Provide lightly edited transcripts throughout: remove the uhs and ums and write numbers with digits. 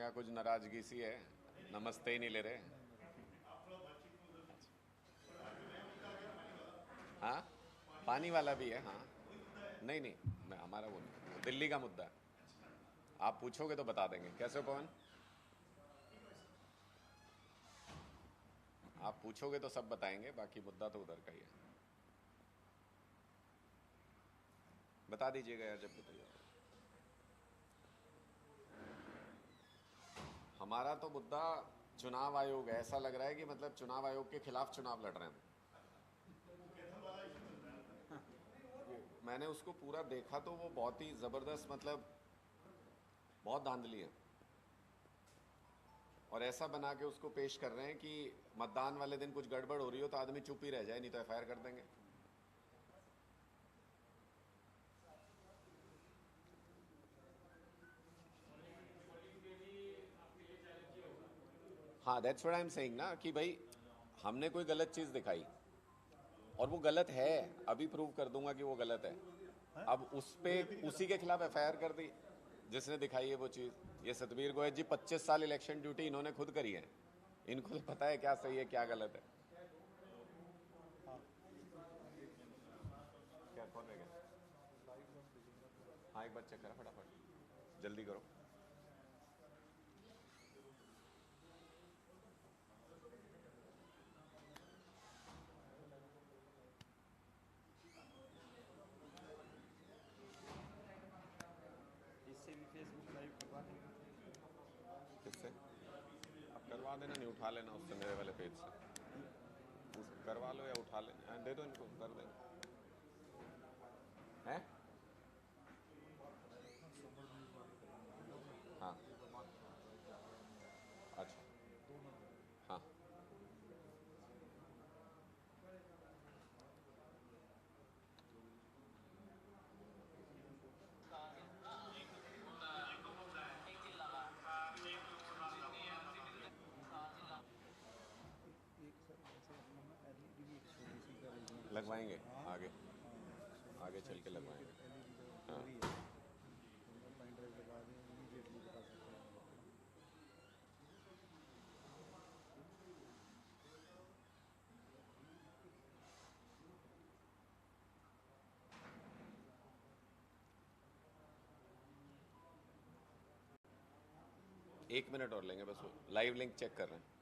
क्या कुछ नाराजगी सी है? नमस्ते ही नहीं ले रहे। हाँ, पानी वाला भी है, हाँ। नहीं नहीं, मैं हमारा वो नहीं, वो दिल्ली का मुद्दा है। आप पूछोगे तो बता देंगे। कैसे हो पवन? आप पूछोगे तो सब बताएंगे, बाकी मुद्दा तो उधर का ही है। बता दीजिएगा यार जब भी तैयार हो। हमारा तो मुद्दा चुनाव आयोग है। ऐसा लग रहा है कि मतलब चुनाव आयोग के खिलाफ चुनाव लड़ रहे हैं हम। वो मैंने उसको पूरा देखा तो वो बहुत ही ज़बरदस्त, मतलब बहुत धांधली है। और ऐसा बना के उसको पेश कर रहे हैं कि मतदान वाले दिन कुछ गड़बड़ हो रही हो तो आदमी चुप ही रह जाए, नहीं तो एफआईआर कर देंगे। हाँ, that's what I am saying ना कि भाई हमने कोई गलत चीज़ दिखाई और वो गलत है, अभी प्रूव कर दूंगा कि वो गलत है। अब उस पे उसी के खिलाफ एफआईआर कर दी जिसने दिखाई है वो चीज़। ये सतबीर गोयल जी 25 साल इलेक्शन ड्यूटी इन्होंने खुद करी है। इनको तो पता है क्या सही है क्या गलत है। क्या कौन रह गया? हाँ, एक बार चेक करा फटाफट, जल्दी करो। इससे भी फेसबुक लाइव करवा देंगे। किससे? आप करवा देना, नहीं उठा लेना उससे, मेरे वाले पेज से करवा लो या उठा लेना। हाँ, दे दो इनको, कर देना। हैं? समर न्यूज़ वाले करेंगे ना अपना। हाँ। अच्छा। हाँ। एक सर ऐसे अपना ना एलईडी भी एक छोटी सी का अरेंजमेंट कर सकते लगवाएंगे हैं। हाँ आगे, हाँ, छोटी आगे सी चल के एलसीडी के लगवाएंगे। एलईडी का हाँ। जरूरी है। तो उनका पेन ड्राइव लगा दें, इमीडिएटली बता सकते हैं वो अपना। एक मिनट और लेंगे बस, वो लाइव लिंक चेक कर रहे हैं।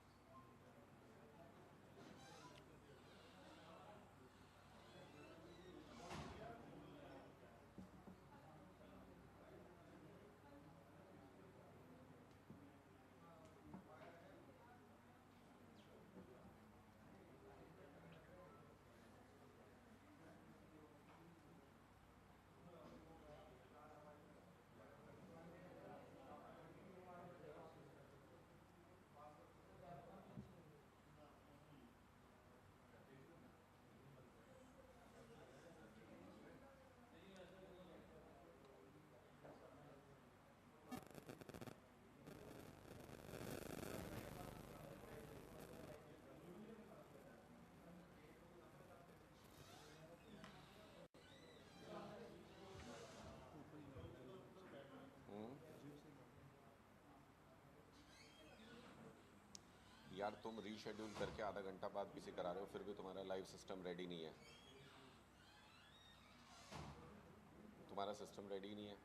ओपन ही रखो भाई, जियो से लॉगिन। यार तुम रीशेड्यूल करके आधा घंटा बाद किसी करा रहे हो, फिर भी तुम्हारा लाइव सिस्टम रेडी नहीं है। तुम्हारा सिस्टम रेडी नहीं है।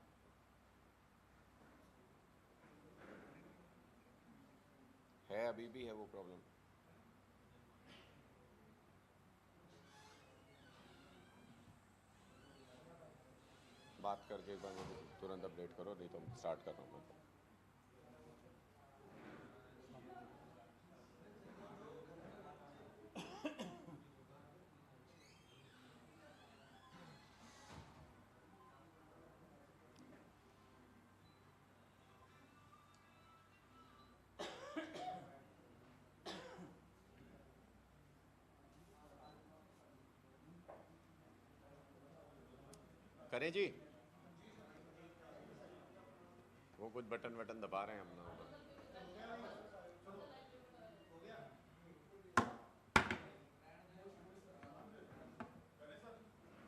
है, अभी भी है वो प्रॉब्लम। बात करके एक बार मुझे तुरंत अपडेट करो, नहीं तो स्टार्ट कर रहा हूँ मैं। हाँ मैं देख रहा हूँ। करें जी। वो कुछ बटन वटन दबा रहे हैं हम ना उधर।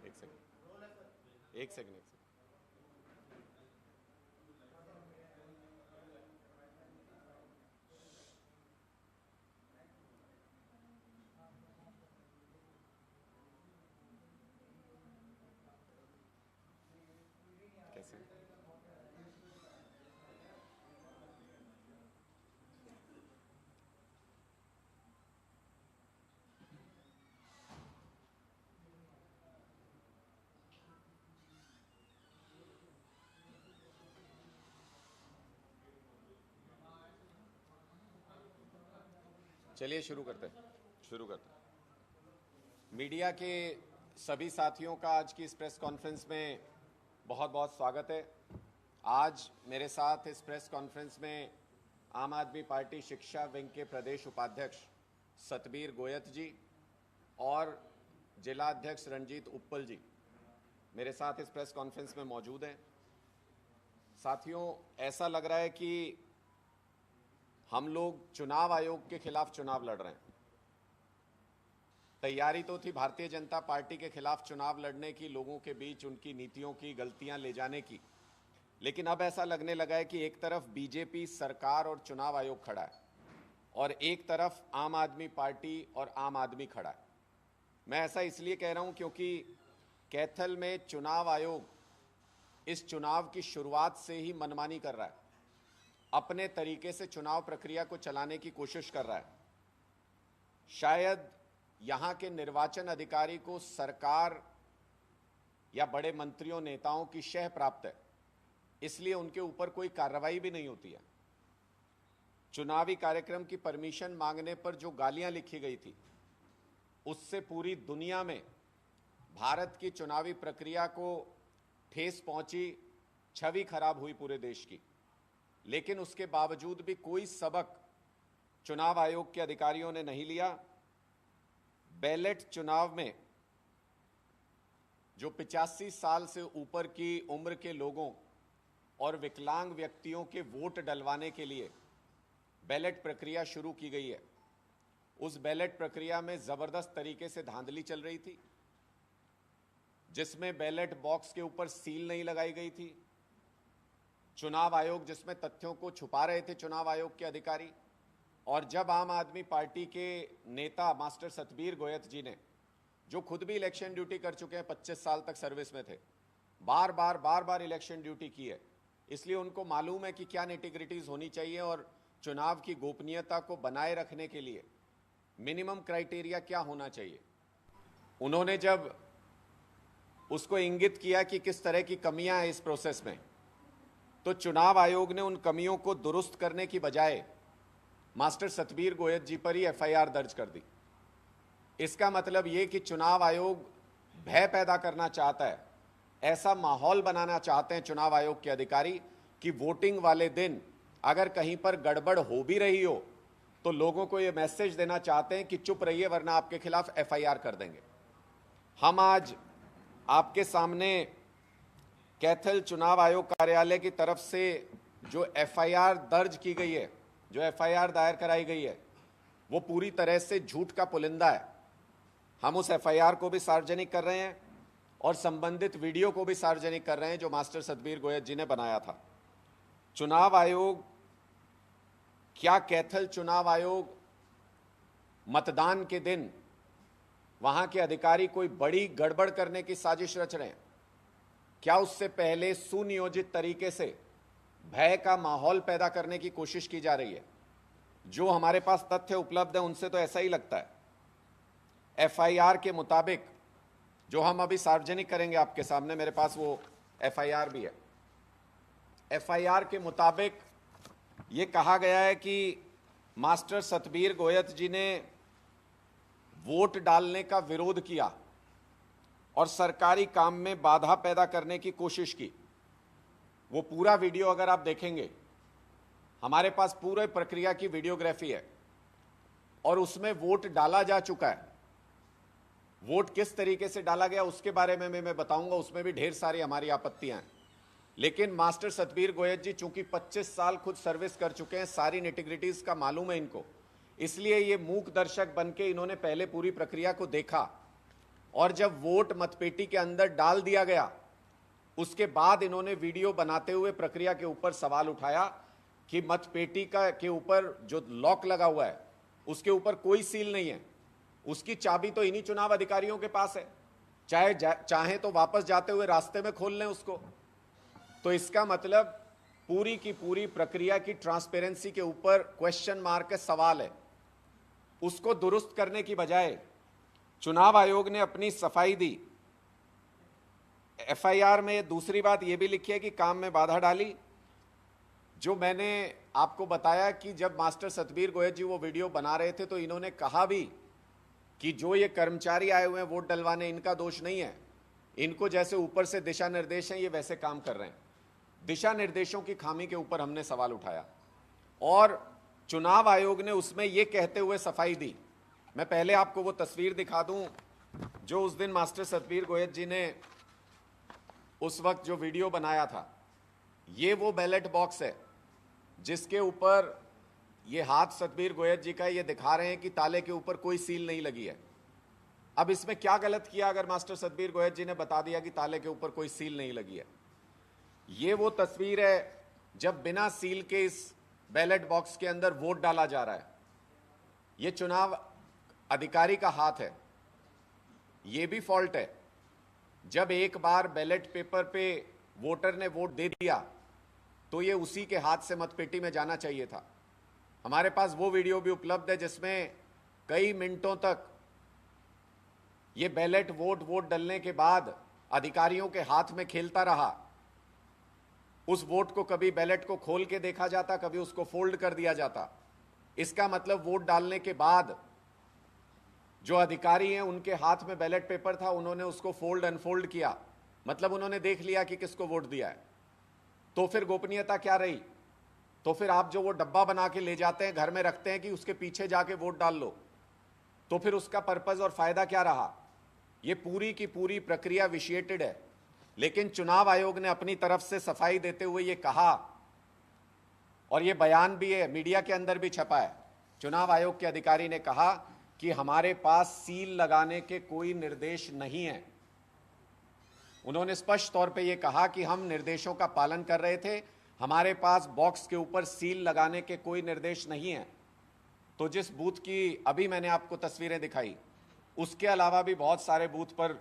एक सेकंड, एक सेकंड, एक सेकंड। चलिए शुरू करते हैं। मीडिया के सभी साथियों का आज की इस प्रेस कॉन्फ्रेंस में बहुत बहुत स्वागत है। आज मेरे साथ इस प्रेस कॉन्फ्रेंस में आम आदमी पार्टी शिक्षा विंग के प्रदेश उपाध्यक्ष सतबीर गोयत जी और जिला अध्यक्ष रंजीत उप्पल जी मेरे साथ इस प्रेस कॉन्फ्रेंस में मौजूद हैं। साथियों, ऐसा लग रहा है कि हम लोग चुनाव आयोग के खिलाफ चुनाव लड़ रहे हैं। तैयारी तो थी भारतीय जनता पार्टी के खिलाफ चुनाव लड़ने की, लोगों के बीच उनकी नीतियों की गलतियां ले जाने की, लेकिन अब ऐसा लगने लगा है कि एक तरफ बीजेपी सरकार और चुनाव आयोग खड़ा है और एक तरफ आम आदमी पार्टी और आम आदमी खड़ा है। मैं ऐसा इसलिए कह रहा हूं क्योंकि कैथल में चुनाव आयोग इस चुनाव की शुरुआत से ही मनमानी कर रहा है, अपने तरीके से चुनाव प्रक्रिया को चलाने की कोशिश कर रहा है। शायद यहां के निर्वाचन अधिकारी को सरकार या बड़े मंत्रियों नेताओं की शह प्राप्त है, इसलिए उनके ऊपर कोई कार्रवाई भी नहीं होती है। चुनावी कार्यक्रम की परमिशन मांगने पर जो गालियां लिखी गई थी, उससे पूरी दुनिया में भारत की चुनावी प्रक्रिया को ठेस पहुंची, छवि खराब हुई पूरे देश की। लेकिन उसके बावजूद भी कोई सबक चुनाव आयोग के अधिकारियों ने नहीं लिया। बैलेट चुनाव में जो 85 साल से ऊपर की उम्र के लोगों और विकलांग व्यक्तियों के वोट डलवाने के लिए बैलेट प्रक्रिया शुरू की गई है, उस बैलेट प्रक्रिया में जबरदस्त तरीके से धांधली चल रही थी, जिसमें बैलेट बॉक्स के ऊपर सील नहीं लगाई गई थी। चुनाव आयोग जिसमें तथ्यों को छुपा रहे थे चुनाव आयोग के अधिकारी। और जब आम आदमी पार्टी के नेता मास्टर सतबीर गोयत जी ने, जो खुद भी इलेक्शन ड्यूटी कर चुके हैं, 25 साल तक सर्विस में थे, बार बार इलेक्शन ड्यूटी की है, इसलिए उनको मालूम है कि क्या नेटिग्रिटीज होनी चाहिए और चुनाव की गोपनीयता को बनाए रखने के लिए मिनिमम क्राइटेरिया क्या होना चाहिए। उन्होंने जब उसको इंगित किया कि किस तरह की कमियां हैं इस प्रोसेस में, तो चुनाव आयोग ने उन कमियों को दुरुस्त करने की बजाय मास्टर सतबीर गोयत जी पर ही एफआईआर दर्ज कर दी। इसका मतलब ये कि चुनाव आयोग भय पैदा करना चाहता है, ऐसा माहौल बनाना चाहते हैं चुनाव आयोग के अधिकारी कि वोटिंग वाले दिन अगर कहीं पर गड़बड़ हो भी रही हो तो लोगों को ये मैसेज देना चाहते हैं कि चुप रहिए वरना आपके खिलाफ एफआईआर कर देंगे। हम आज आपके सामने कैथल चुनाव आयोग कार्यालय की तरफ से जो एफआईआर दर्ज की गई है, जो एफआईआर दायर कराई गई है, वो पूरी तरह से झूठ का पुलिंदा है। हम उस एफआईआर को भी सार्वजनिक कर रहे हैं और संबंधित वीडियो को भी सार्वजनिक कर रहे हैं जो मास्टर सतबीर गोयत जी ने बनाया था। चुनाव आयोग, क्या कैथल चुनाव आयोग मतदान के दिन वहां के अधिकारी कोई बड़ी गड़बड़ करने की साजिश रच रहे हैं? क्या उससे पहले सुनियोजित तरीके से भय का माहौल पैदा करने की कोशिश की जा रही है? जो हमारे पास तथ्य उपलब्ध है उनसे तो ऐसा ही लगता है। एफआईआर के मुताबिक, जो हम अभी सार्वजनिक करेंगे आपके सामने, मेरे पास वो एफआईआर भी है। एफआईआर के मुताबिक ये कहा गया है कि मास्टर सतबीर गोयत जी ने वोट डालने का विरोध किया और सरकारी काम में बाधा पैदा करने की कोशिश की। वो पूरा वीडियो अगर आप देखेंगे, हमारे पास पूरे प्रक्रिया की वीडियोग्राफी है और उसमें वोट डाला जा चुका है। वोट किस तरीके से डाला गया उसके बारे में मैं बताऊंगा, उसमें भी ढेर सारी हमारी आपत्तियां हैं। लेकिन मास्टर सतबीर गोयत जी चूंकि 25 साल खुद सर्विस कर चुके हैं, सारी नेटिग्रिटीज का मालूम है इनको, इसलिए ये मूक दर्शक बनके इन्होंने पहले पूरी प्रक्रिया को देखा और जब वोट मतपेटी के अंदर डाल दिया गया उसके बाद इन्होंने वीडियो बनाते हुए प्रक्रिया के ऊपर सवाल उठाया कि मतपेटी के ऊपर जो लॉक लगा हुआ है उसके ऊपर कोई सील नहीं है, उसकी चाबी तो इन्हीं चुनाव अधिकारियों के पास है, चाहे तो वापस जाते हुए रास्ते में खोल लें उसको। तो इसका मतलब पूरी की पूरी प्रक्रिया की ट्रांसपेरेंसी के ऊपर क्वेश्चन मार्क का सवाल है। उसको दुरुस्त करने की बजाय चुनाव आयोग ने अपनी सफाई दी। एफआईआर में दूसरी बात यह भी लिखी है कि काम में बाधा डाली। जो मैंने आपको बताया कि जब मास्टर सतबीर गोयल जी वो वीडियो बना रहे थे तो इन्होंने कहा भी कि जो ये कर्मचारी आए हुए हैं वोट डलवाने, इनका दोष नहीं है, इनको जैसे ऊपर से दिशा निर्देश हैं ये वैसे काम कर रहे हैं। दिशा निर्देशों की खामी के ऊपर हमने सवाल उठाया और चुनाव आयोग ने उसमें ये कहते हुए सफाई दी। मैं पहले आपको वो तस्वीर दिखा दूं जो उस दिन मास्टर सतबीर गोयल जी ने उस वक्त जो वीडियो बनाया था। ये वो बैलेट बॉक्स है जिसके ऊपर ये हाथ सतबीर गोयल जी का, ये दिखा रहे हैं कि ताले के ऊपर कोई सील नहीं लगी है। अब इसमें क्या गलत किया अगर मास्टर सतबीर गोयल जी ने बता दिया कि ताले के ऊपर कोई सील नहीं लगी है। ये वो तस्वीर है जब बिना सील के इस बैलेट बॉक्स के अंदर वोट डाला जा रहा है। ये चुनाव अधिकारी का हाथ है। ये भी फॉल्ट है, जब एक बार बैलेट पेपर पे वोटर ने वोट दे दिया तो ये उसी के हाथ से मतपेटी में जाना चाहिए था। हमारे पास वो वीडियो भी उपलब्ध है जिसमें कई मिनटों तक ये बैलेट वोट डलने के बाद अधिकारियों के हाथ में खेलता रहा। उस वोट को कभी बैलेट को खोल के देखा जाता, कभी उसको फोल्ड कर दिया जाता। इसका मतलब वोट डालने के बाद जो अधिकारी हैं उनके हाथ में बैलेट पेपर था, उन्होंने उसको फोल्ड अनफोल्ड किया, मतलब उन्होंने देख लिया कि किसको वोट दिया है। तो फिर गोपनीयता क्या रही? तो फिर आप जो वो डब्बा बना के ले जाते हैं घर में रखते हैं कि उसके पीछे जाके वोट डाल लो, तो फिर उसका पर्पस और फायदा क्या रहा? ये पूरी की पूरी प्रक्रिया विशिएटेड है। लेकिन चुनाव आयोग ने अपनी तरफ से सफाई देते हुए ये कहा, और ये बयान भी है, मीडिया के अंदर भी छपा है। चुनाव आयोग के अधिकारी ने कहा कि हमारे पास सील लगाने के कोई निर्देश नहीं है। उन्होंने स्पष्ट तौर पे ये कहा कि हम निर्देशों का पालन कर रहे थे, हमारे पास बॉक्स के ऊपर सील लगाने के कोई निर्देश नहीं है। तो जिस बूथ की अभी मैंने आपको तस्वीरें दिखाई, उसके अलावा भी बहुत सारे बूथ पर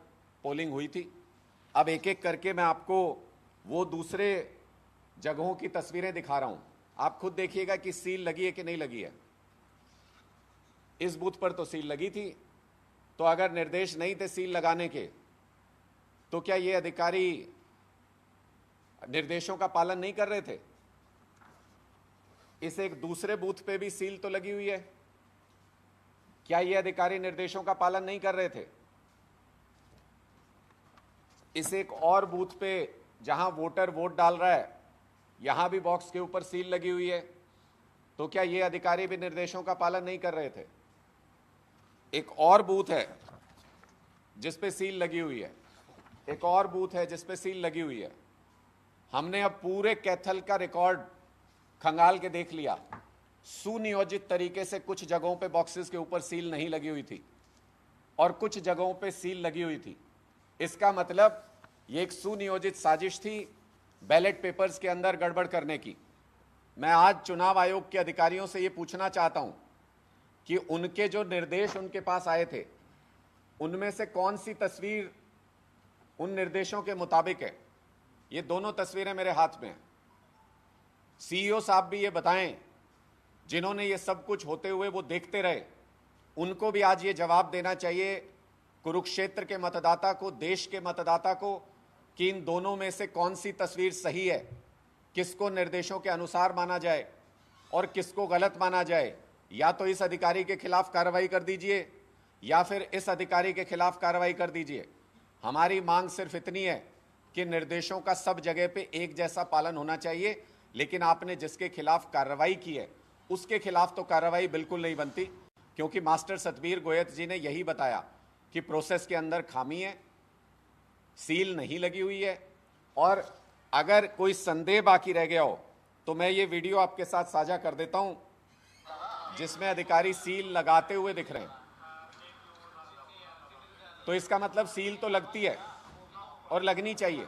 पोलिंग हुई थी। अब एक एक करके मैं आपको वो दूसरे जगहों की तस्वीरें दिखा रहा हूं, आप खुद देखिएगा कि सील लगी है कि नहीं लगी है। इस बूथ पर तो सील लगी थी, तो अगर निर्देश नहीं थे सील लगाने के तो क्या ये अधिकारी निर्देशों का पालन नहीं कर रहे थे? इस एक दूसरे बूथ पे भी सील तो लगी हुई है, क्या ये अधिकारी निर्देशों का पालन नहीं कर रहे थे? इस एक और बूथ पे जहां वोटर वोट डाल रहा है, यहां भी बॉक्स के ऊपर सील लगी हुई है, तो क्या ये अधिकारी भी निर्देशों का पालन नहीं कर रहे थे? एक और बूथ है जिस पे सील लगी हुई है, एक और बूथ है जिस पे सील लगी हुई है। हमने अब पूरे कैथल का रिकॉर्ड खंगाल के देख लिया। सुनियोजित तरीके से कुछ जगहों पे बॉक्सेस के ऊपर सील नहीं लगी हुई थी और कुछ जगहों पे सील लगी हुई थी। इसका मतलब ये एक सुनियोजित साजिश थी बैलेट पेपर्स के अंदर गड़बड़ करने की। मैं आज चुनाव आयोग के अधिकारियों से ये पूछना चाहता हूं कि उनके जो निर्देश उनके पास आए थे, उनमें से कौन सी तस्वीर उन निर्देशों के मुताबिक है? ये दोनों तस्वीरें मेरे हाथ में हैं। सीईओ साहब भी ये बताएं, जिन्होंने ये सब कुछ होते हुए वो देखते रहे, उनको भी आज ये जवाब देना चाहिए कुरुक्षेत्र के मतदाता को, देश के मतदाता को, कि इन दोनों में से कौन सी तस्वीर सही है, किसको निर्देशों के अनुसार माना जाए और किसको गलत माना जाए। या तो इस अधिकारी के खिलाफ कार्रवाई कर दीजिए या फिर इस अधिकारी के खिलाफ कार्रवाई कर दीजिए। हमारी मांग सिर्फ इतनी है कि निर्देशों का सब जगह पे एक जैसा पालन होना चाहिए, लेकिन आपने जिसके खिलाफ कार्रवाई की है उसके खिलाफ तो कार्रवाई बिल्कुल नहीं बनती, क्योंकि मास्टर सतबीर गोयल जी ने यही बताया कि प्रोसेस के अंदर खामी है, सील नहीं लगी हुई है। और अगर कोई संदेह बाकी रह गया हो तो मैं ये वीडियो आपके साथ साझा कर देता हूं जिसमें अधिकारी सील लगाते हुए दिख रहे हैं। तो इसका मतलब सील तो लगती है और लगनी चाहिए।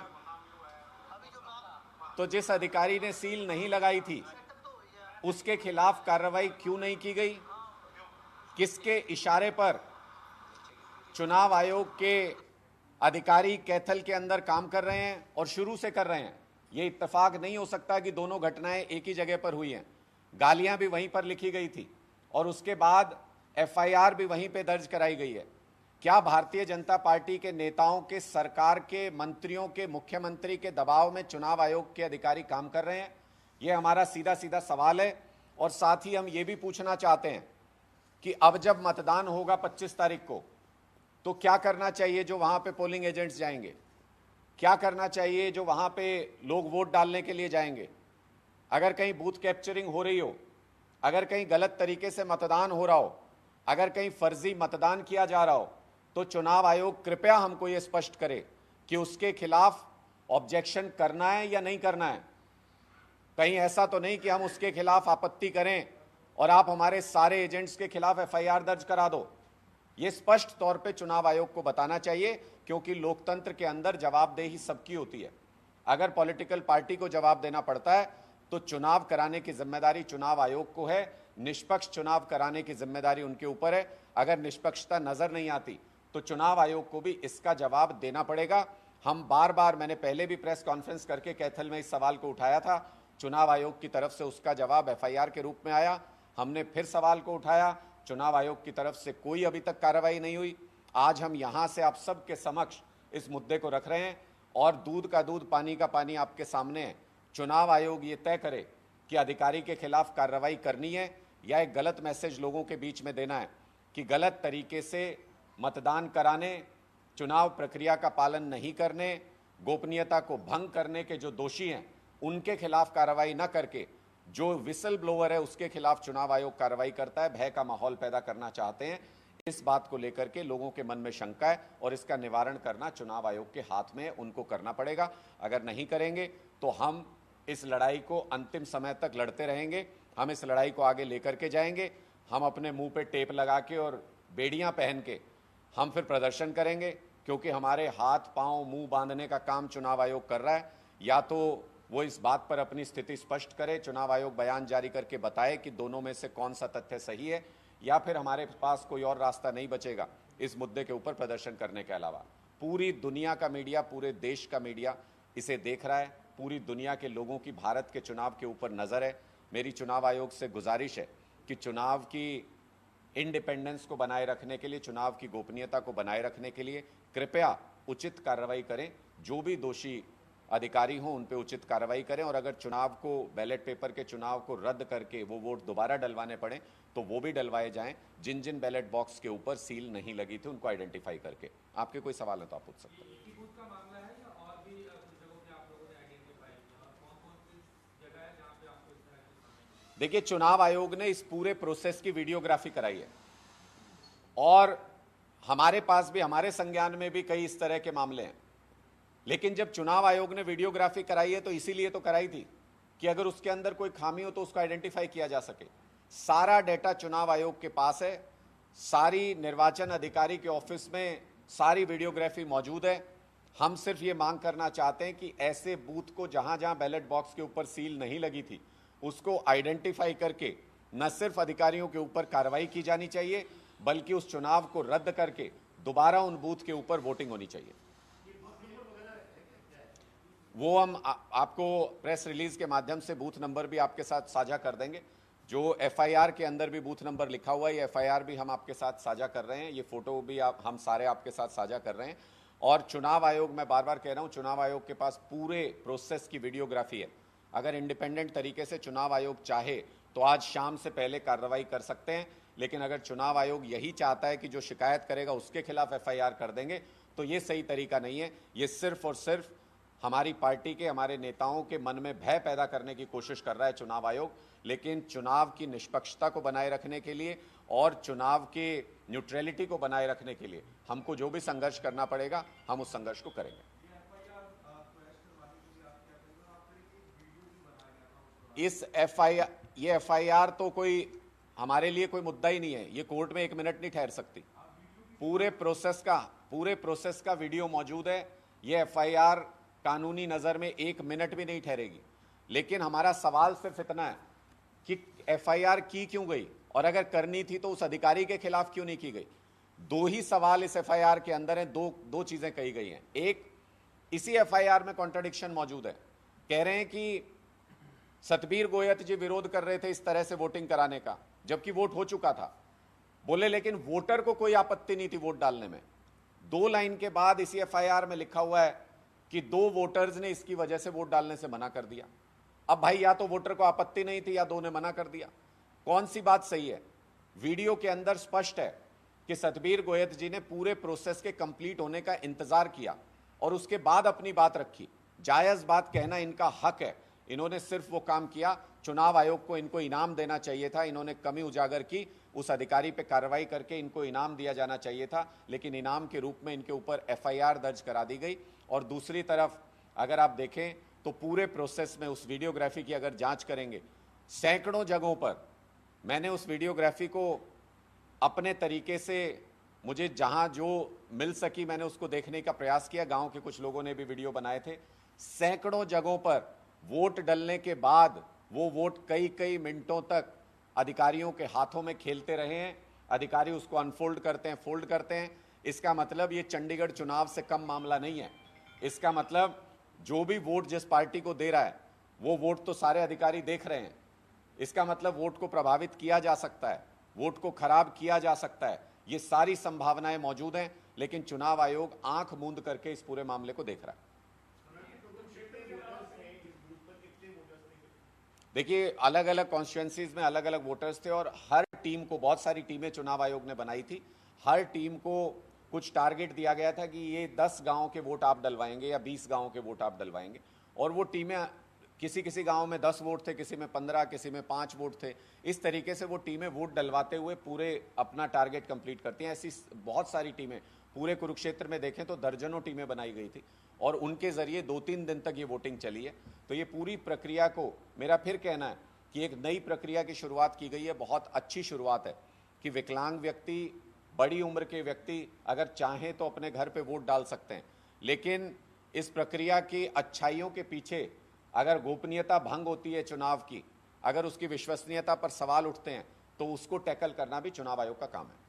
तो जिस अधिकारी ने सील नहीं लगाई थी उसके खिलाफ कार्रवाई क्यों नहीं की गई? किसके इशारे पर चुनाव आयोग के अधिकारी कैथल के अंदर काम कर रहे हैं और शुरू से कर रहे हैं? ये इत्तेफाक नहीं हो सकता कि दोनों घटनाएं एक ही जगह पर हुई हैं। गालियां भी वहीं पर लिखी गई थी और उसके बाद एफआईआर भी वहीं पे दर्ज कराई गई है। क्या भारतीय जनता पार्टी के नेताओं के, सरकार के मंत्रियों के, मुख्यमंत्री के दबाव में चुनाव आयोग के अधिकारी काम कर रहे हैं? ये हमारा सीधा सीधा सवाल है। और साथ ही हम ये भी पूछना चाहते हैं कि अब जब मतदान होगा 25 तारीख को, तो क्या करना चाहिए जो वहां पे पोलिंग एजेंट्स जाएंगे, क्या करना चाहिए जो वहां पे लोग वोट डालने के लिए जाएंगे। अगर कहीं बूथ कैप्चरिंग हो रही हो, अगर कहीं गलत तरीके से मतदान हो रहा हो, अगर कहीं फर्जी मतदान किया जा रहा हो, तो चुनाव आयोग कृपया हमको यह स्पष्ट करे कि उसके खिलाफ ऑब्जेक्शन करना है या नहीं करना है। कहीं ऐसा तो नहीं कि हम उसके खिलाफ आपत्ति करें और आप हमारे सारे एजेंट्स के खिलाफ एफआईआर दर्ज करा दो। यह स्पष्ट तौर पे चुनाव आयोग को बताना चाहिए, क्योंकि लोकतंत्र के अंदर जवाबदेही सबकी होती है। अगर पॉलिटिकल पार्टी को जवाब देना पड़ता है तो चुनाव कराने की जिम्मेदारी चुनाव आयोग को है, निष्पक्ष चुनाव कराने की जिम्मेदारी उनके ऊपर है। अगर निष्पक्षता नजर नहीं आती तो चुनाव आयोग को भी इसका जवाब देना पड़ेगा। हम बार बार, मैंने पहले भी प्रेस कॉन्फ्रेंस करके कैथल में इस सवाल को उठाया था, चुनाव आयोग की तरफ से उसका जवाब एफआईआर के रूप में आया। हमने फिर सवाल को उठाया, चुनाव आयोग की तरफ से कोई अभी तक कार्रवाई नहीं हुई। आज हम यहां से आप सबके समक्ष इस मुद्दे को रख रहे हैं और दूध का दूध पानी का पानी आपके सामने है। चुनाव आयोग ये तय करे कि अधिकारी के खिलाफ कार्रवाई करनी है या एक गलत मैसेज लोगों के बीच में देना है कि गलत तरीके से मतदान कराने, चुनाव प्रक्रिया का पालन नहीं करने, गोपनीयता को भंग करने के जो दोषी हैं उनके खिलाफ कार्रवाई न करके जो विसल ब्लोअर है उसके खिलाफ चुनाव आयोग कार्रवाई करता है। भय का माहौल पैदा करना चाहते हैं। इस बात को लेकर के लोगों के मन में शंका है और इसका निवारण करना चुनाव आयोग के हाथ में है, उनको करना पड़ेगा। अगर नहीं करेंगे तो हम इस लड़ाई को अंतिम समय तक लड़ते रहेंगे। हम इस लड़ाई को आगे लेकर के जाएंगे। हम अपने मुंह पे टेप लगा के और बेड़ियां पहन के हम फिर प्रदर्शन करेंगे, क्योंकि हमारे हाथ पांव मुंह बांधने का काम चुनाव आयोग कर रहा है। या तो वो इस बात पर अपनी स्थिति स्पष्ट करे, चुनाव आयोग बयान जारी करके बताए कि दोनों में से कौन सा तथ्य सही है, या फिर हमारे पास कोई और रास्ता नहीं बचेगा इस मुद्दे के ऊपर प्रदर्शन करने के अलावा। पूरी दुनिया का मीडिया, पूरे देश का मीडिया इसे देख रहा है। पूरी दुनिया के लोगों की भारत के चुनाव के ऊपर नज़र है। मेरी चुनाव आयोग से गुजारिश है कि चुनाव की इंडिपेंडेंस को बनाए रखने के लिए, चुनाव की गोपनीयता को बनाए रखने के लिए कृपया उचित कार्रवाई करें। जो भी दोषी अधिकारी हों उन पे उचित कार्रवाई करें, और अगर चुनाव को, बैलेट पेपर के चुनाव को रद्द करके वो वोट दोबारा डलवाने पड़े तो वो भी डलवाए जाएं। जिन जिन बैलेट बॉक्स के ऊपर सील नहीं लगी थी उनको आइडेंटिफाई करके। आपके कोई सवाल है तो आप पूछ सकते हैं। देखिए, चुनाव आयोग ने इस पूरे प्रोसेस की वीडियोग्राफी कराई है और हमारे पास भी, हमारे संज्ञान में भी कई इस तरह के मामले हैं। लेकिन जब चुनाव आयोग ने वीडियोग्राफी कराई है तो इसीलिए तो कराई थी कि अगर उसके अंदर कोई खामी हो तो उसको आइडेंटिफाई किया जा सके। सारा डेटा चुनाव आयोग के पास है, सारी निर्वाचन अधिकारी के ऑफिस में सारी वीडियोग्राफी मौजूद है। हम सिर्फ ये मांग करना चाहते हैं कि ऐसे बूथ को जहां जहां बैलेट बॉक्स के ऊपर सील नहीं लगी थी उसको आइडेंटिफाई करके न सिर्फ अधिकारियों के ऊपर कार्रवाई की जानी चाहिए, बल्कि उस चुनाव को रद्द करके दोबारा उन बूथ के ऊपर वोटिंग होनी चाहिए। वो हम आपको प्रेस रिलीज के माध्यम से बूथ नंबर भी आपके साथ साझा कर देंगे। जो एफआईआर के अंदर भी बूथ नंबर लिखा हुआ है, ये एफआईआर भी हम आपके साथ साझा कर रहे हैं। ये फोटो भी हम सारे आपके साथ साझा कर रहे हैं। और चुनाव आयोग, मैं बार बार कह रहा हूं, चुनाव आयोग के पास पूरे प्रोसेस की वीडियोग्राफी है। अगर इंडिपेंडेंट तरीके से चुनाव आयोग चाहे तो आज शाम से पहले कार्रवाई कर सकते हैं। लेकिन अगर चुनाव आयोग यही चाहता है कि जो शिकायत करेगा उसके खिलाफ एफआईआर कर देंगे, तो ये सही तरीका नहीं है। ये सिर्फ और सिर्फ हमारी पार्टी के, हमारे नेताओं के मन में भय पैदा करने की कोशिश कर रहा है चुनाव आयोग। लेकिन चुनाव की निष्पक्षता को बनाए रखने के लिए और चुनाव के न्यूट्रलिटी को बनाए रखने के लिए हमको जो भी संघर्ष करना पड़ेगा, हम उस संघर्ष को करेंगे। ये एफआईआर तो कोई हमारे लिए कोई मुद्दा ही नहीं है। ये कोर्ट में 1 मिनट नहीं ठहर सकती। पूरे प्रोसेस का वीडियो मौजूद है। ये एफआईआर कानूनी नजर में 1 मिनट भी नहीं ठहरेगी। लेकिन हमारा सवाल सिर्फ इतना है कि एफआईआर की क्यों गई, और अगर करनी थी तो उस अधिकारी के खिलाफ क्यों नहीं की गई। 2 ही सवाल इस एफआईआर के अंदर हैं। दो चीजें कही गई हैं। एक, इसी एफआईआर में कॉन्ट्रडिक्शन मौजूद है। कह रहे हैं कि सतबीर गोयत जी विरोध कर रहे थे इस तरह से वोटिंग कराने का, जबकि वोट हो चुका था। बोले लेकिन वोटर को कोई आपत्ति नहीं थी वोट डालने में। 2 लाइन के बाद इसी एफआईआर में लिखा हुआ है कि 2 वोटर्स ने इसकी वजह से वोट डालने से मना कर दिया। अब भाई या तो वोटर को आपत्ति नहीं थी या दो ने मना कर दिया, कौन सी बात सही है? वीडियो के अंदर स्पष्ट है कि सतबीर गोयत जी ने पूरे प्रोसेस के कंप्लीट होने का इंतजार किया और उसके बाद अपनी बात रखी। जायज बात कहना इनका हक है, इन्होंने सिर्फ वो काम किया। चुनाव आयोग को इनको इनाम देना चाहिए था, इन्होंने कमी उजागर की, उस अधिकारी पे कार्रवाई करके इनको इनाम दिया जाना चाहिए था, लेकिन इनाम के रूप में इनके ऊपर एफआईआर दर्ज करा दी गई। और दूसरी तरफ अगर आप देखें तो पूरे प्रोसेस में उस वीडियोग्राफी की अगर जांच करेंगे, सैकड़ों जगहों पर मैंने उस वीडियोग्राफी को अपने तरीके से, मुझे जहां जो मिल सकी मैंने उसको देखने का प्रयास किया। गांव के कुछ लोगों ने भी वीडियो बनाए थे। सैकड़ों जगहों पर वोट डलने के बाद वो वोट कई कई मिनटों तक अधिकारियों के हाथों में खेलते रहे हैं। अधिकारी उसको अनफोल्ड करते हैं, फोल्ड करते हैं। इसका मतलब ये चंडीगढ़ चुनाव से कम मामला नहीं है। इसका मतलब जो भी वोट जिस पार्टी को दे रहा है वो वोट तो सारे अधिकारी देख रहे हैं। इसका मतलब वोट को प्रभावित किया जा सकता है, वोट को खराब किया जा सकता है। ये सारी संभावनाएं मौजूद हैं, लेकिन चुनाव आयोग आंख मूंद करके इस पूरे मामले को देख रहा है। देखिए, अलग अलग कॉन्स्टिट्यूएंसीज में अलग अलग वोटर्स थे और हर टीम को, बहुत सारी टीमें चुनाव आयोग ने बनाई थी, हर टीम को कुछ टारगेट दिया गया था कि ये 10 गांव के वोट आप डलवाएंगे या 20 गांव के वोट आप डलवाएंगे। और वो टीमें, किसी किसी गांव में 10 वोट थे, किसी में 15, किसी में 5 वोट थे। इस तरीके से वो टीमें वोट डलवाते हुए पूरे अपना टारगेट कंप्लीट करती हैं। ऐसी बहुत सारी टीमें, पूरे कुरुक्षेत्र में देखें तो दर्जनों टीमें बनाई गई थी और उनके जरिए 2-3 दिन तक ये वोटिंग चली है। तो ये पूरी प्रक्रिया को, मेरा फिर कहना है कि एक नई प्रक्रिया की शुरुआत की गई है। बहुत अच्छी शुरुआत है कि विकलांग व्यक्ति, बड़ी उम्र के व्यक्ति अगर चाहें तो अपने घर पे वोट डाल सकते हैं, लेकिन इस प्रक्रिया की अच्छाइयों के पीछे अगर गोपनीयता भंग होती है चुनाव की, अगर उसकी विश्वसनीयता पर सवाल उठते हैं, तो उसको टैकल करना भी चुनाव आयोग का काम है।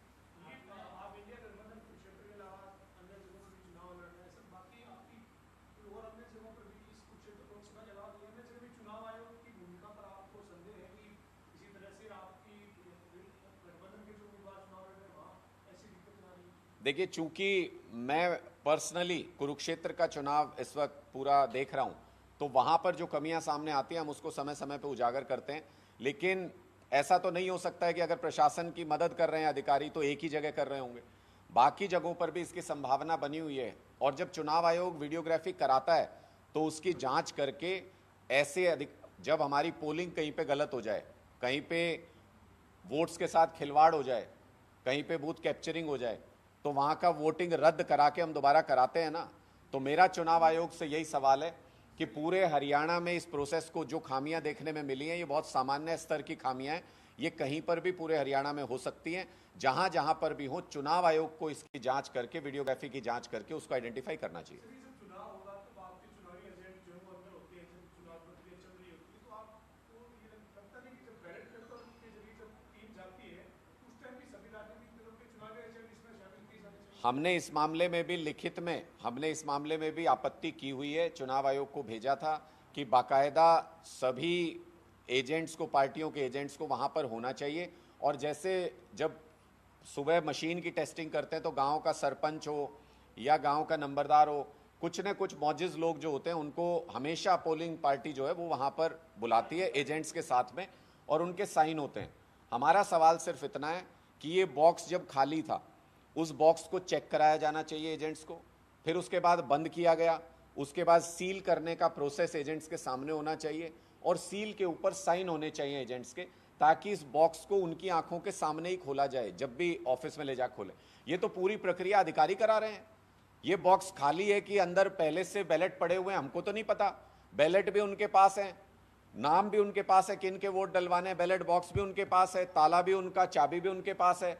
देखिए, चूंकि मैं पर्सनली कुरुक्षेत्र का चुनाव इस वक्त पूरा देख रहा हूं, तो वहां पर जो कमियां सामने आती हैं हम उसको समय समय पर उजागर करते हैं। लेकिन ऐसा तो नहीं हो सकता है कि अगर प्रशासन की मदद कर रहे हैं अधिकारी तो एक ही जगह कर रहे होंगे, बाकी जगहों पर भी इसकी संभावना बनी हुई है। और जब चुनाव आयोग वीडियोग्राफी कराता है तो उसकी जांच करके ऐसे जब हमारी पोलिंग कहीं पे गलत हो जाए, कहीं पे वोट्स के साथ खिलवाड़ हो जाए, कहीं पे बूथ कैप्चरिंग हो जाए, तो वहां का वोटिंग रद्द करा के हम दोबारा कराते हैं ना। तो मेरा चुनाव आयोग से यही सवाल है कि पूरे हरियाणा में इस प्रोसेस को जो खामियां देखने में मिली हैं, ये बहुत सामान्य स्तर की खामियां हैं। ये कहीं पर भी पूरे हरियाणा में हो सकती हैं। जहां जहां पर भी हो, चुनाव आयोग को इसकी जांच करके, वीडियोग्राफी की जांच करके उसको आइडेंटिफाई करना चाहिए। हमने इस मामले में भी लिखित में, हमने इस मामले में भी आपत्ति की हुई है, चुनाव आयोग को भेजा था कि बाकायदा सभी एजेंट्स को, पार्टियों के एजेंट्स को वहां पर होना चाहिए। और जैसे जब सुबह मशीन की टेस्टिंग करते हैं तो गांव का सरपंच हो या गांव का नंबरदार हो, कुछ न कुछ मौजिज लोग जो होते हैं उनको हमेशा पोलिंग पार्टी जो है वो वहां पर बुलाती है एजेंट्स के साथ में, और उनके साइन होते हैं। हमारा सवाल सिर्फ इतना है कि ये बॉक्स जब खाली था, उस बॉक्स को चेक कराया जाना चाहिए एजेंट्स को, फिर उसके बाद बंद किया गया, उसके बाद सील करने का प्रोसेस एजेंट्स के सामने होना चाहिए और सील के ऊपर साइन होने चाहिए एजेंट्स के, ताकि इस बॉक्स को उनकी आंखों के सामने ही खोला जाए जब भी ऑफिस में ले जा खोले। ये तो पूरी प्रक्रिया अधिकारी करा रहे हैं। ये बॉक्स खाली है कि अंदर पहले से बैलेट पड़े हुए हैं, हमको तो नहीं पता। बैलेट भी उनके पास है, नाम भी उनके पास है, किन के वोट डलवाने, बैलेट बॉक्स भी उनके पास है, ताला भी उनका, चाबी भी उनके पास है।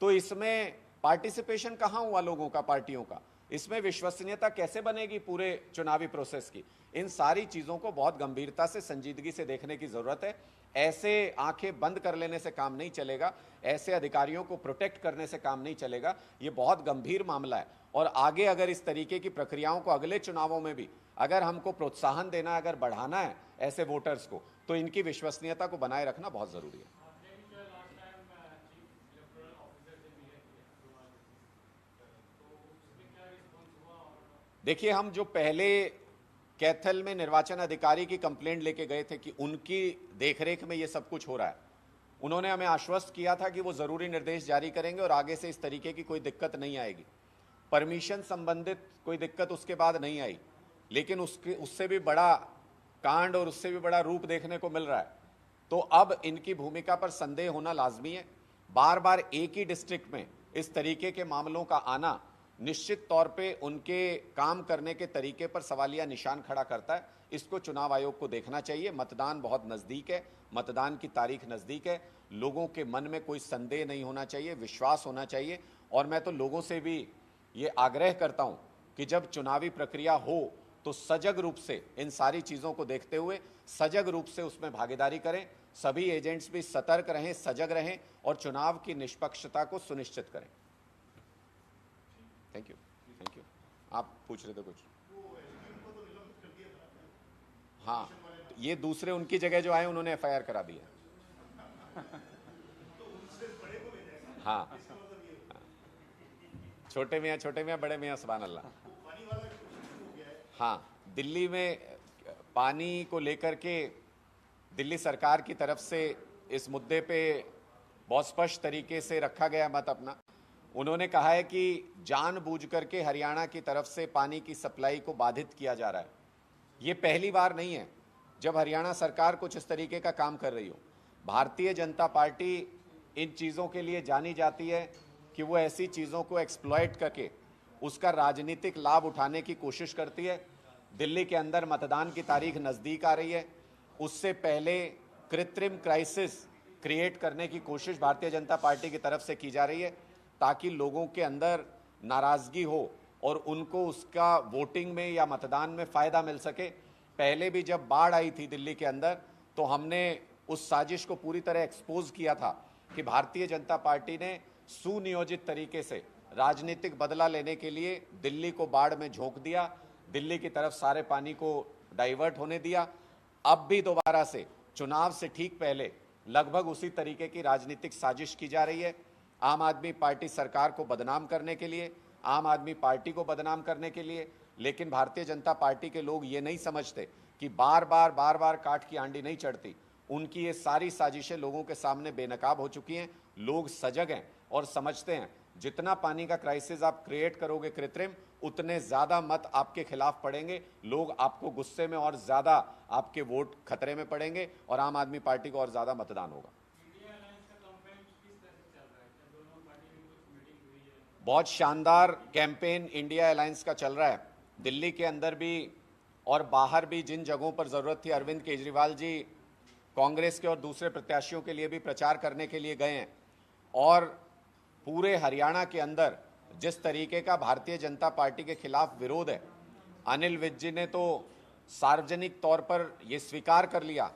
तो इसमें पार्टिसिपेशन कहां हुआ लोगों का, पार्टियों का? इसमें विश्वसनीयता कैसे बनेगी पूरे चुनावी प्रोसेस की? इन सारी चीजों को बहुत गंभीरता से, संजीदगी से देखने की जरूरत है। ऐसे आंखें बंद कर लेने से काम नहीं चलेगा, ऐसे अधिकारियों को प्रोटेक्ट करने से काम नहीं चलेगा। ये बहुत गंभीर मामला है और आगे अगर इस तरीके की प्रक्रियाओं को अगले चुनावों में भी अगर हमको प्रोत्साहन देना, अगर बढ़ाना है ऐसे वोटर्स को, तो इनकी विश्वसनीयता को बनाए रखना बहुत जरूरी है। देखिए, हम जो पहले कैथल में निर्वाचन अधिकारी की कंप्लेंट लेके गए थे कि उनकी देखरेख में ये सब कुछ हो रहा है। उन्होंने हमें आश्वस्त किया था कि वो ज़रूरी निर्देश जारी करेंगे और आगे से इस तरीके की कोई दिक्कत नहीं आएगी। परमिशन संबंधित कोई दिक्कत उसके बाद नहीं आई, लेकिन उससे भी बड़ा कांड और उससे भी बड़ा रूप देखने को मिल रहा है। तो अब इनकी भूमिका पर संदेह होना लाजमी है। बार बार एक ही डिस्ट्रिक्ट में इस तरीके के मामलों का आना निश्चित तौर पे उनके काम करने के तरीके पर सवालिया निशान खड़ा करता है। इसको चुनाव आयोग को देखना चाहिए। मतदान बहुत नज़दीक है, मतदान की तारीख नज़दीक है, लोगों के मन में कोई संदेह नहीं होना चाहिए, विश्वास होना चाहिए। और मैं तो लोगों से भी ये आग्रह करता हूं कि जब चुनावी प्रक्रिया हो तो सजग रूप से इन सारी चीज़ों को देखते हुए सजग रूप से उसमें भागीदारी करें। सभी एजेंट्स भी सतर्क रहें, सजग रहें और चुनाव की निष्पक्षता को सुनिश्चित करें। Thank you. Thank you. आप पूछ रहे थे कुछ? हाँ, ये दूसरे उनकी जगह जो आए उन्होंने एफआईआर करा दी है। हाँ, छोटे मियाँ बड़े मियाँ सुभान अल्लाह। हाँ, दिल्ली में पानी को लेकर के दिल्ली सरकार की तरफ से इस मुद्दे पे बहुत स्पष्ट तरीके से रखा गया मत अपना। उन्होंने कहा है कि जानबूझ करके हरियाणा की तरफ से पानी की सप्लाई को बाधित किया जा रहा है। ये पहली बार नहीं है जब हरियाणा सरकार कुछ इस तरीके का काम कर रही हो। भारतीय जनता पार्टी इन चीज़ों के लिए जानी जाती है कि वो ऐसी चीज़ों को एक्सप्लॉइट करके उसका राजनीतिक लाभ उठाने की कोशिश करती है। दिल्ली के अंदर मतदान की तारीख नज़दीक आ रही है, उससे पहले कृत्रिम क्राइसिस क्रिएट करने की कोशिश भारतीय जनता पार्टी की तरफ से की जा रही है ताकि लोगों के अंदर नाराज़गी हो और उनको उसका वोटिंग में या मतदान में फ़ायदा मिल सके। पहले भी जब बाढ़ आई थी दिल्ली के अंदर तो हमने उस साजिश को पूरी तरह एक्सपोज किया था कि भारतीय जनता पार्टी ने सुनियोजित तरीके से राजनीतिक बदला लेने के लिए दिल्ली को बाढ़ में झोंक दिया, दिल्ली की तरफ सारे पानी को डाइवर्ट होने दिया। अब भी दोबारा से चुनाव से ठीक पहले लगभग उसी तरीके की राजनीतिक साजिश की जा रही है। आम आदमी पार्टी सरकार को बदनाम करने के लिए, आम आदमी पार्टी को बदनाम करने के लिए। लेकिन भारतीय जनता पार्टी के लोग ये नहीं समझते कि बार बार काठ की आंडी नहीं चढ़ती। उनकी ये सारी साजिशें लोगों के सामने बेनकाब हो चुकी हैं। लोग सजग हैं और समझते हैं जितना पानी का क्राइसिस आप क्रिएट करोगे कृत्रिम, उतने ज़्यादा मत आपके खिलाफ पड़ेंगे। लोग आपको गुस्से में और ज़्यादा आपके वोट खतरे में पड़ेंगे और आम आदमी पार्टी को और ज़्यादा मतदान होगा। बहुत शानदार कैंपेन इंडिया अलायंस का चल रहा है। दिल्ली के अंदर भी और बाहर भी जिन जगहों पर ज़रूरत थी, अरविंद केजरीवाल जी कांग्रेस के और दूसरे प्रत्याशियों के लिए भी प्रचार करने के लिए गए हैं। और पूरे हरियाणा के अंदर जिस तरीके का भारतीय जनता पार्टी के खिलाफ विरोध है, अनिल विज जी ने तो सार्वजनिक तौर पर ये स्वीकार कर लिया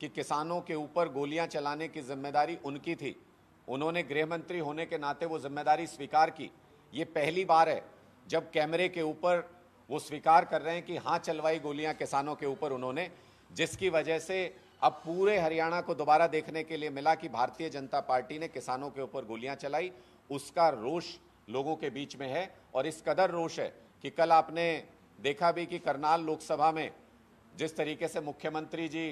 कि किसानों के ऊपर गोलियां चलाने की जिम्मेदारी उनकी थी। उन्होंने गृह मंत्री होने के नाते वो जिम्मेदारी स्वीकार की। ये पहली बार है जब कैमरे के ऊपर वो स्वीकार कर रहे हैं कि हाँ चलवाई गोलियां किसानों के ऊपर उन्होंने, जिसकी वजह से अब पूरे हरियाणा को दोबारा देखने के लिए मिला कि भारतीय जनता पार्टी ने किसानों के ऊपर गोलियां चलाई। उसका रोष लोगों के बीच में है और इस कदर रोष है कि कल आपने देखा भी कि करनाल लोकसभा में जिस तरीके से मुख्यमंत्री जी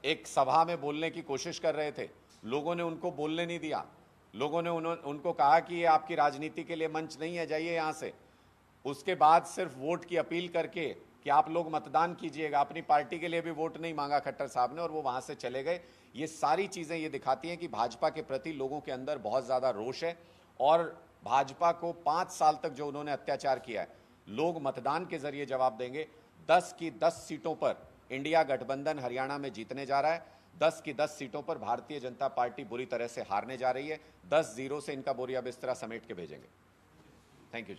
एक सभा में बोलने की कोशिश कर रहे थे, लोगों ने उनको बोलने नहीं दिया। लोगों ने उनको कहा कि ये आपकी राजनीति के लिए मंच नहीं है, जाइए यहाँ से। उसके बाद सिर्फ वोट की अपील करके कि आप लोग मतदान कीजिएगा, अपनी पार्टी के लिए भी वोट नहीं मांगा खट्टर साहब ने और वो वहाँ से चले गए। ये सारी चीज़ें ये दिखाती हैं कि भाजपा के प्रति लोगों के अंदर बहुत ज़्यादा रोष है और भाजपा को 5 साल तक जो उन्होंने अत्याचार किया है, लोग मतदान के जरिए जवाब देंगे। 10 की 10 सीटों पर इंडिया गठबंधन हरियाणा में जीतने जा रहा है। 10 की 10 सीटों पर भारतीय जनता पार्टी बुरी तरह से हारने जा रही है। 10-0 से इनका बोरिया बिस्तरा समेट के भेजेंगे। Thank you.